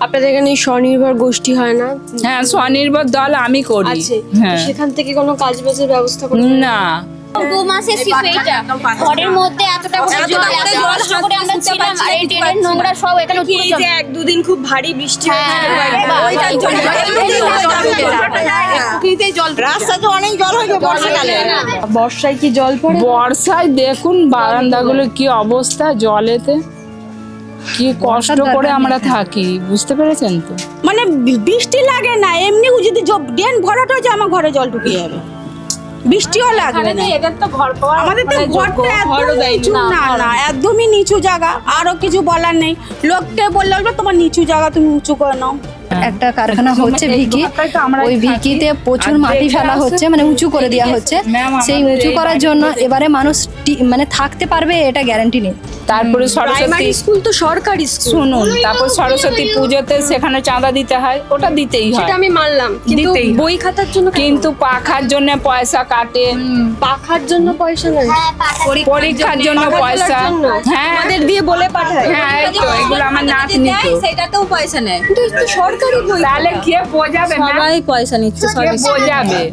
আপনাদের এখানে স্বনির্ভর গোষ্ঠী হয় না? হ্যাঁ, স্বনির্ভর দল আমি করি। আছে, হ্যাঁ, সেখান থেকে কোনো কাজ বাজের ব্যবস্থা করে? না 2 মাসের শিশু এটা ঘরের মধ্যে এতটা করে জল এত কষ্ট করে আমরা ছিলাম আর এই ড্রেনের নোংরা সব এখানে কি এই যে 1-2 দিন খুব ভারী বৃষ্টি হয়েছে, রাস্তাতে অনেক জল হয়েছে বর্ষাকালে। বর্ষায় কি জল পড়ে? বর্ষায় দেখুন বারান্দাগুলো কি অবস্থা, জলেতে কি কষ্ট করে আমরা থাকি, বুঝতে পেরেছেন তো? মানে বৃষ্টি লাগে না, এমনি যদি ড্রেন ভরাট হয়ে যায় আমার ঘরে জল ঢুকে যাবে, বৃষ্টিও লাগবে না। আমাদের তো ঘরটা একদম নিচু, না না একদমই নিচু জায়গা, আরো কিছু বলার নেই। লোককে বললে তোমার নিচু জায়গা তুমি উঁচু করে নাও। একটা কারখানা হচ্ছে ভিকি, ওই ভিকিতে প্রচুর মাটি ফেলা হচ্ছে, মানে উঁচু করে দেওয়া হচ্ছে। সেই উঁচু করার জন্য এবারে মানুষ মানে থাকতে পারবে এটা গ্যারান্টি নেই। তারপরে সরস্বতী প্রাইমারি স্কুল তো সরকারি স্কুল, শুনুন, তারপর সরস্বতী পুজোতে সেখানে চাঁদা দিতে হয়, ওটা দিতেই হয়। সেটা আমি মানলাম, কিন্তু দিতেই হয়। বই খাতার জন্য কেন? কিন্তু পাখার জন্য পয়সা কাটে, পাখার জন্য পয়সা নেই, পরীক্ষার জন্য পয়সা। হ্যাঁ, আমাদের দিয়ে বলে পাঠায়। হ্যাঁ, এই তো এগুলো আমার নাতনি তো। সেটাতেও পয়সা নেয়। কিন্তু এটা তো সরকারি বই। তাহলে কে বোঝাবে? সবাই পয়সা নিচ্ছে, কে বোঝাবে?